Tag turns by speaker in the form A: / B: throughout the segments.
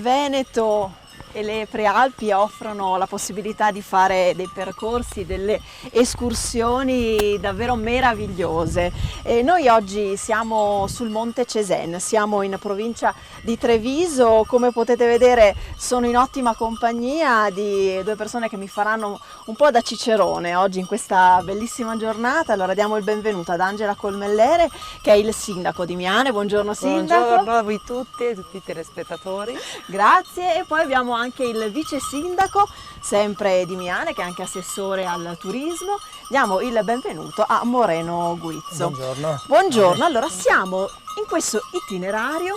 A: Veneto e le Prealpi offrono la possibilità di fare dei percorsi, delle escursioni davvero meravigliose. E noi oggi siamo sul Monte Cesen, siamo in provincia di Treviso. Come potete vedere sono in ottima compagnia di due persone che mi faranno un po' da cicerone oggi in questa bellissima giornata. Allora diamo il benvenuto ad Angela Colmellere, che è il sindaco di Miane. Buongiorno sindaco.
B: Buongiorno a voi tutti e tutti i telespettatori.
A: Grazie. E poi abbiamo anche il vice sindaco, sempre di Miane, che è anche assessore al turismo. Diamo il benvenuto a Moreno Guizzo.
C: Buongiorno.
A: Buongiorno. Allora siamo in questo itinerario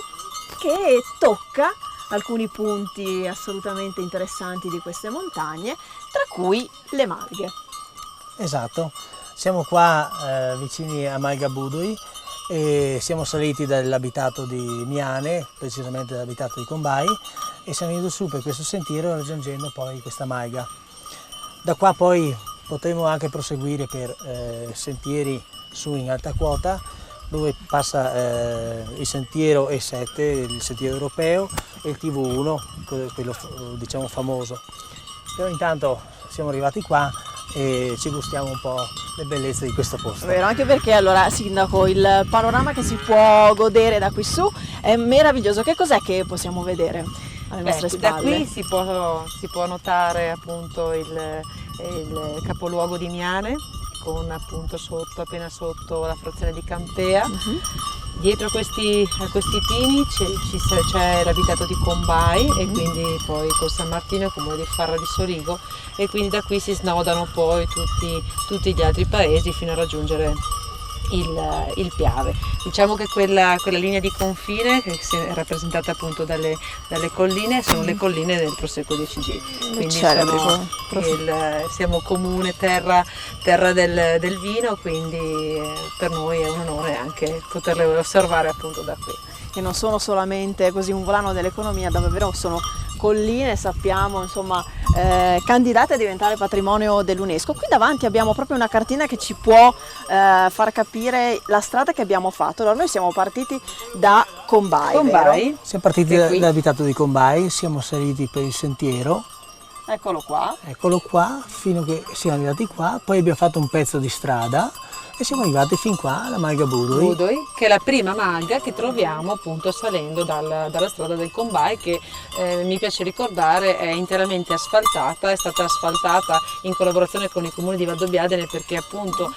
A: che tocca alcuni punti assolutamente interessanti di queste montagne, tra cui le Malghe.
C: Esatto, siamo qua vicini a Malga Budoi e siamo saliti dall'abitato di Miane, precisamente dall'abitato di Combai, e siamo venuti su per questo sentiero raggiungendo poi questa Malga. Da qua poi potremo anche proseguire per sentieri su in alta quota, dove passa il sentiero E7, il sentiero europeo, e il TV1, quello diciamo famoso. Però intanto siamo arrivati qua e ci gustiamo un po' le bellezze di questo posto.
A: Vero, anche perché allora sindaco, il panorama che si può godere da qui su è meraviglioso. Che cos'è che possiamo vedere alle nostre spalle?
B: Da qui si può notare appunto il capoluogo di Miane, con appunto appena sotto la frazione di Campea. Dietro a questi pini c'è l'abitato di Combai e quindi poi con San Martino, il comune di Farra di Sorigo, e quindi da qui si snodano poi tutti gli altri paesi fino a raggiungere il Piave. Diciamo che quella linea di confine che è rappresentata appunto dalle colline sono le colline del Prosecco 10G, quindi siamo comune terra del vino, quindi per noi è un onore anche poterle osservare appunto da qui.
A: Che non sono solamente così un volano dell'economia, davvero sono colline, sappiamo, insomma, candidate a diventare patrimonio dell'UNESCO. Qui davanti abbiamo proprio una cartina che ci può far capire la strada che abbiamo fatto. Allora, noi siamo partiti da Combai, vero?
C: Siamo partiti dall'abitato di Combai, siamo saliti per il sentiero.
A: Eccolo qua,
C: fino a che siamo arrivati qua, poi abbiamo fatto un pezzo di strada e siamo arrivati fin qua alla Malga Budoi,
B: che è la prima malga che troviamo appunto salendo dalla strada del Combai, che mi piace ricordare è interamente asfaltata, è stata asfaltata in collaborazione con il comune di Valdobbiadene, perché appunto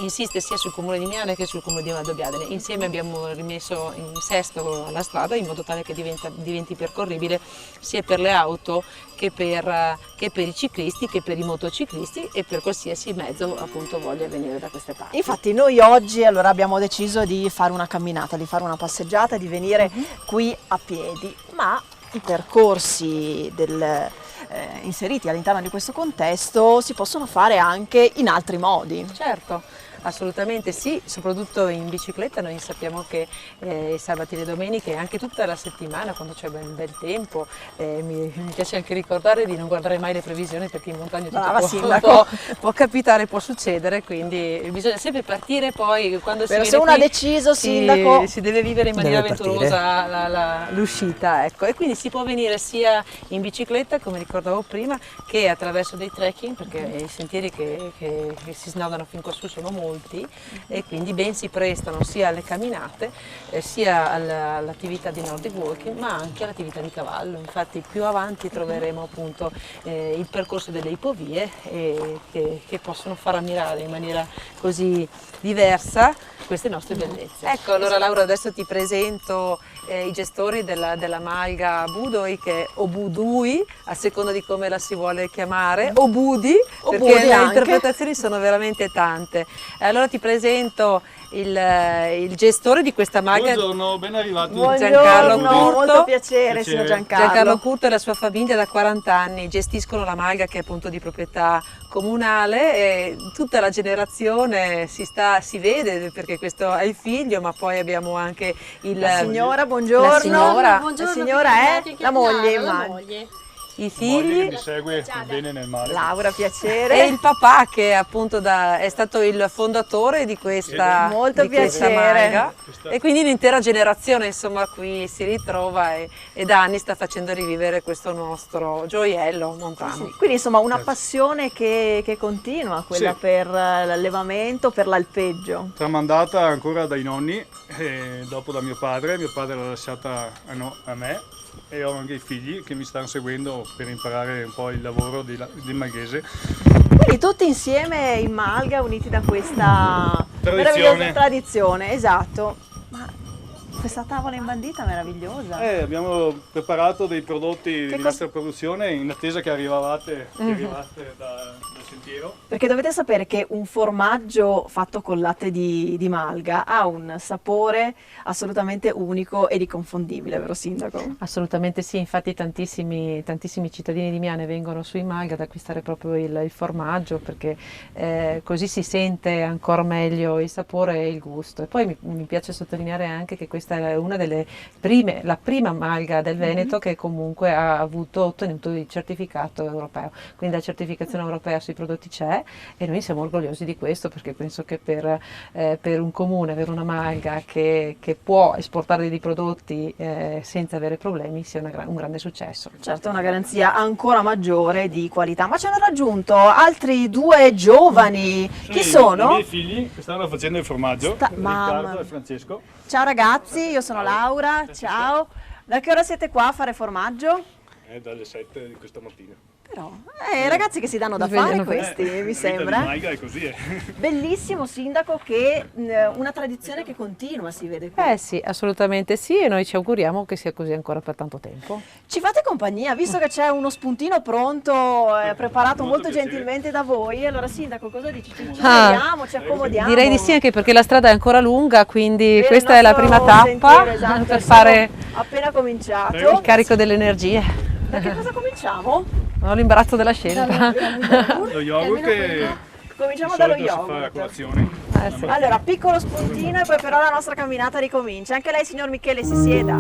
B: insiste sia sul comune di Miane che sul comune di Valdobbiadene. Insieme abbiamo rimesso in sesto la strada in modo tale che diventi percorribile sia per le auto che per i ciclisti, che per i motociclisti e per qualsiasi mezzo appunto voglia venire da queste parti.
A: Infatti noi oggi allora abbiamo deciso di fare una camminata, di fare una passeggiata, di venire qui a piedi, ma i percorsi inseriti all'interno di questo contesto si possono fare anche in altri modi.
B: Certo. Assolutamente sì, soprattutto in bicicletta. Noi sappiamo che i sabati e le domeniche e anche tutta la settimana, quando c'è bel tempo, mi piace anche ricordare di non guardare mai le previsioni, perché in montagna tutto può capitare, può succedere, quindi bisogna sempre partire. Poi quando
A: se uno ha deciso, sindaco,
B: si deve vivere in maniera avventurosa l'uscita, ecco. E quindi si può venire sia in bicicletta, come ricordavo prima, che attraverso dei trekking, perché i sentieri che si snodano fin qua su sono molti, e quindi ben si prestano sia alle camminate sia all'attività di Nordic Walking, ma anche all'attività di cavallo. Infatti più avanti troveremo appunto il percorso delle ipovie che possono far ammirare in maniera così diversa queste nostre bellezze. Ecco, allora Laura, adesso ti presento i gestori della Malga Budoi, o Budui, a seconda di come la si vuole chiamare, o Budi, perché le interpretazioni sono veramente tante. Allora ti presento il gestore di questa Malga.
D: Buongiorno, ben arrivati.
B: Giancarlo Curto.
A: Molto piacere, signor Giancarlo.
B: Giancarlo Curto e la sua famiglia da 40 anni gestiscono la Malga, che è appunto di proprietà comunale, e tutta la generazione si vede, perché questo è il figlio, ma poi abbiamo anche
A: la signora, buongiorno.
B: La signora
A: è la moglie, immagino.
B: i
D: Moglie che
B: figli
D: mi segue bene nel mare.
A: Laura, piacere.
B: e il papà che appunto è stato il fondatore di questa,
A: Molto
B: di questa
A: piacere.
B: malga, e quindi l'intera generazione insomma qui si ritrova e da anni sta facendo rivivere questo nostro gioiello montano.
A: Sì, quindi insomma una passione che continua, quella
D: Sì.
A: per l'allevamento, per l'alpeggio.
D: Tramandata ancora dai nonni, e dopo da mio padre l'ha lasciata a me, e ho anche i figli che mi stanno seguendo per imparare un po' il lavoro del malghese.
A: Quindi tutti insieme in Malga, uniti da questa
D: Tradizione.
A: meravigliosa tradizione, esatto. Ma questa tavola imbandita meravigliosa.
D: Abbiamo preparato dei prodotti di
A: cosa-
D: nostra produzione in attesa che arrivaste dal sentiero.
A: Perché dovete sapere che un formaggio fatto col latte di malga ha un sapore assolutamente unico e inconfondibile, vero Sindaco?
B: Assolutamente sì, infatti tantissimi cittadini di Miane vengono su in Malga ad acquistare proprio il formaggio, perché così si sente ancora meglio il sapore e il gusto. E poi mi piace sottolineare anche che questa è una delle la prima malga del Veneto che comunque ha ottenuto il certificato europeo, quindi la certificazione europea sui prodotti c'è, e noi siamo orgogliosi di questo, perché penso che per un comune avere una malga che può esportare dei prodotti senza avere problemi sia un grande successo.
A: Certo, è una garanzia ancora maggiore di qualità. Ma ci hanno raggiunto altri due giovani. Chi sono?
D: I miei figli che stanno facendo il formaggio,
A: Mamma.
D: Riccardo e Francesco.
A: Ciao ragazzi, io sono Laura, ciao. Da che ora siete qua a fare formaggio?
D: Dalle 7 di questa mattina.
A: Però, ragazzi che si danno da fare questi, mi sembra.
D: La malga è così.
A: Bellissimo Sindaco, che una tradizione che continua, si vede qui.
B: Sì, assolutamente sì, e noi ci auguriamo che sia così ancora per tanto tempo.
A: Ci fate compagnia, visto che c'è uno spuntino pronto, preparato molto
D: piacere.
A: gentilmente da voi. Allora Sindaco, cosa dici? Ci vediamo, ci accomodiamo.
B: Direi di sì, anche perché la strada è ancora lunga, quindi
A: Bene,
B: questa
A: il
B: è la
A: nostro
B: prima tappa
A: sentiero, esatto,
B: per
A: siamo
B: fare
A: appena cominciato.
B: il carico delle energie.
A: Da che cosa cominciamo?
B: Ho l'imbarazzo della scelta.
D: Lo yogurt che
A: Cominciamo
D: di
A: dallo
D: solito si fa a
A: yogurt.
D: colazione.
B: Sì.
A: Allora, piccolo spuntino e poi però la nostra camminata ricomincia. Anche lei, signor Michele, si sieda.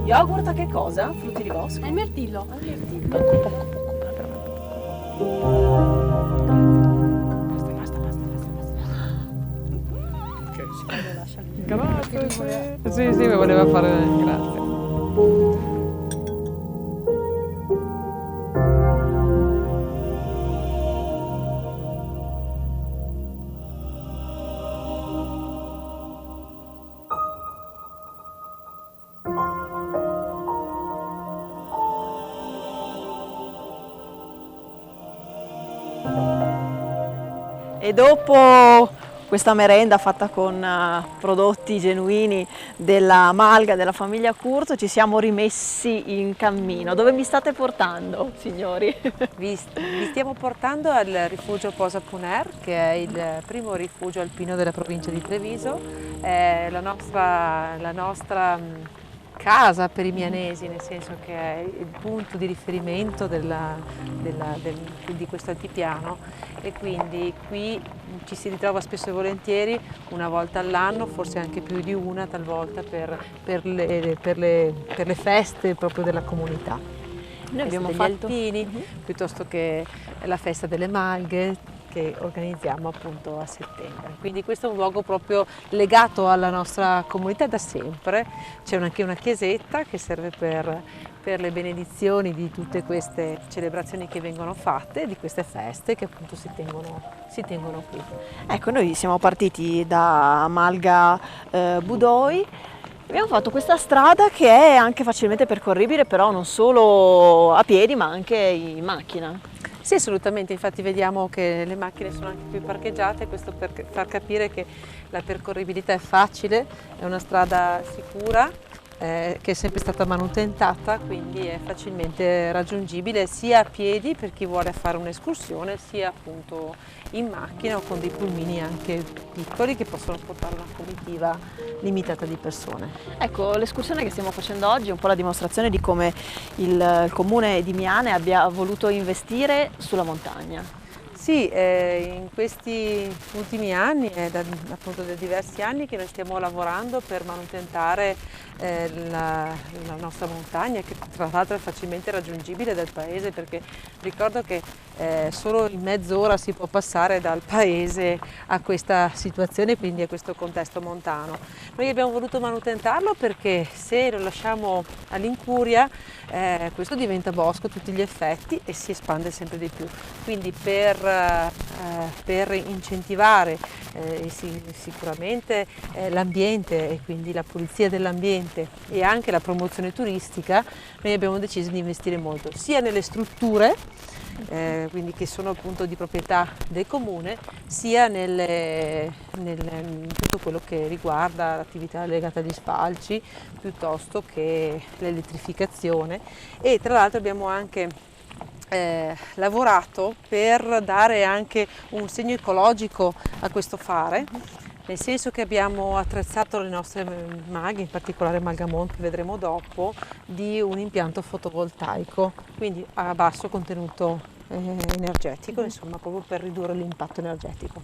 A: Yogurt a che cosa? Frutti di bosco?
E: Al mirtillo.
B: Grazie. Sì, mi voleva fare grazie.
A: E dopo questa merenda fatta con prodotti genuini della malga della famiglia Curto, ci siamo rimessi in cammino. Dove mi state portando, signori?
B: Vi stiamo portando al rifugio Posa Puner, che è il primo rifugio alpino della provincia di Treviso. È la nostra casa per i mianesi, nel senso che è il punto di riferimento di questo altipiano, e quindi qui ci si ritrova spesso e volentieri una volta all'anno, forse anche più di una talvolta, per le feste proprio della comunità.
A: Noi abbiamo
B: Degli
A: fatto
B: alpini, piuttosto che la festa delle malghe che organizziamo appunto a settembre. Quindi questo è un luogo proprio legato alla nostra comunità da sempre. C'è anche una chiesetta che serve per le benedizioni di tutte queste celebrazioni che vengono fatte, di queste feste che appunto si tengono qui.
A: Ecco, noi siamo partiti da Malga Budoi. Abbiamo fatto questa strada che è anche facilmente percorribile, però non solo a piedi ma anche in macchina.
B: Sì, assolutamente, infatti vediamo che le macchine sono anche più parcheggiate, questo per far capire che la percorribilità è facile, è una strada sicura, che è sempre stata manutentata, quindi è facilmente raggiungibile sia a piedi per chi vuole fare un'escursione, sia appunto in macchina o con dei pulmini anche piccoli che possono portare una comitiva limitata di persone.
A: Ecco, l'escursione che stiamo facendo oggi è un po' la dimostrazione di come il comune di Miane abbia voluto investire sulla montagna.
B: Sì, in questi ultimi anni, appunto da diversi anni che noi stiamo lavorando per manutentare la nostra montagna, che tra l'altro è facilmente raggiungibile dal paese, perché ricordo che solo in mezz'ora si può passare dal paese a questa situazione, quindi a questo contesto montano. Noi abbiamo voluto manutentarlo perché se lo lasciamo all'incuria questo diventa bosco a tutti gli effetti e si espande sempre di più. Quindi per incentivare sicuramente l'ambiente e quindi la pulizia dell'ambiente e anche la promozione turistica, noi abbiamo deciso di investire molto sia nelle strutture, quindi che sono appunto di proprietà del comune, sia in tutto quello che riguarda l'attività legata agli sfalci piuttosto che l'elettrificazione, e tra l'altro abbiamo anche lavorato per dare anche un segno ecologico a questo fare, nel senso che abbiamo attrezzato le nostre maghe, in particolare Malgamon che vedremo dopo, di un impianto fotovoltaico, quindi a basso contenuto energetico, insomma, proprio per ridurre l'impatto energetico.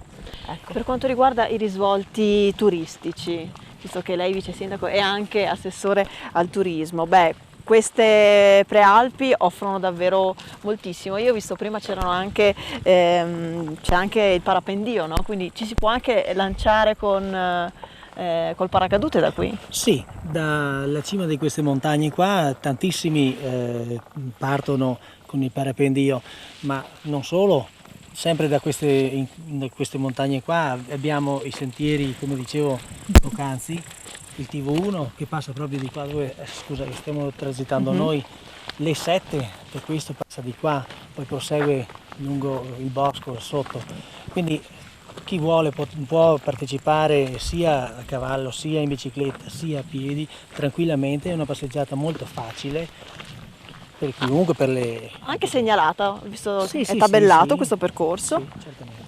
B: Ecco.
A: Per quanto riguarda i risvolti turistici, visto che lei vice sindaco e anche assessore al turismo, queste prealpi offrono davvero moltissimo. Io ho visto prima c'è anche il parapendio, no? Quindi ci si può anche lanciare col paracadute da qui?
C: Sì, dalla cima di queste montagne qua tantissimi partono con il parapendio, ma non solo. Sempre da queste montagne qua abbiamo i sentieri, come dicevo poc'anzi, il TV1 che passa proprio di qua dove, scusa, che stiamo transitando noi, le 7, per questo passa di qua, poi prosegue lungo il bosco sotto. Quindi chi vuole può partecipare sia a cavallo, sia in bicicletta, sia a piedi, tranquillamente. È una passeggiata molto facile per chiunque, per le...
A: Anche segnalata, ho visto
C: Sì,
A: è tabellato
C: sì.
A: questo percorso.
C: Sì, certamente.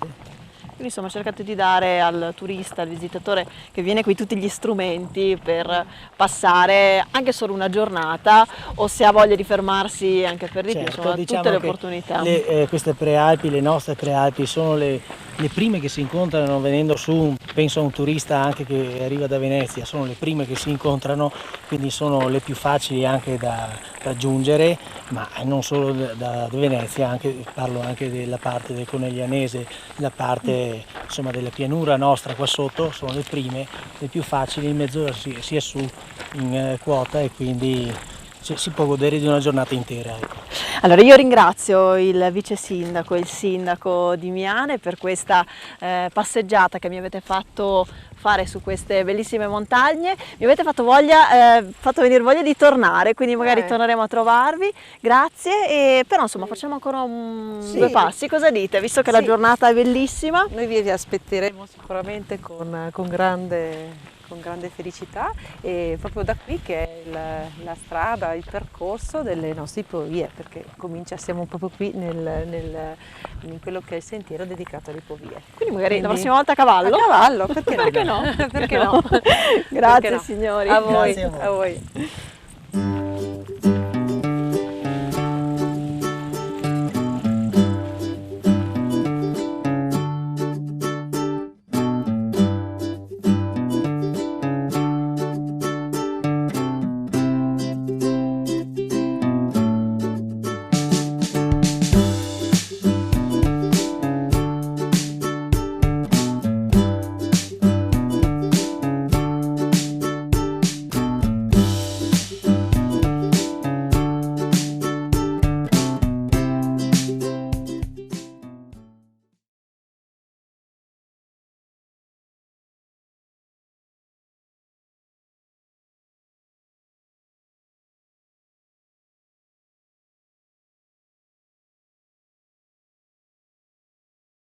A: Quindi insomma cercate di dare al turista, al visitatore che viene qui tutti gli strumenti per passare anche solo una giornata, o se ha voglia di fermarsi anche per di più, insomma
C: diciamo
A: tutte le
C: che
A: opportunità.
C: Queste prealpi, le nostre prealpi, sono le prime che si incontrano venendo su, penso a un turista anche che arriva da Venezia, sono le prime che si incontrano, quindi sono le più facili anche da raggiungere, ma non solo da Venezia, parlo anche della parte del Coneglianese, la parte insomma della pianura nostra qua sotto, sono le prime, le più facili, in mezz'ora si è su in quota e quindi si può godere di una giornata intera. Ecco.
A: Allora io ringrazio il vice sindaco e il sindaco di Miane per questa passeggiata che mi avete fatto fare su queste bellissime montagne, mi avete fatto venire voglia di tornare, quindi magari torneremo a trovarvi, grazie, però insomma facciamo ancora due passi, cosa dite? Visto che la giornata è bellissima.
B: Noi vi aspetteremo sicuramente con grande felicità, e proprio da qui che è la strada, il percorso delle nostre ipovie, perché siamo proprio qui in quello che è il sentiero dedicato alle ipovie.
A: Quindi magari la prossima volta a cavallo?
B: A cavallo, perché
A: no?
B: no?
A: Perché no? Grazie signori.
B: A voi.
C: Grazie a voi.
B: A voi.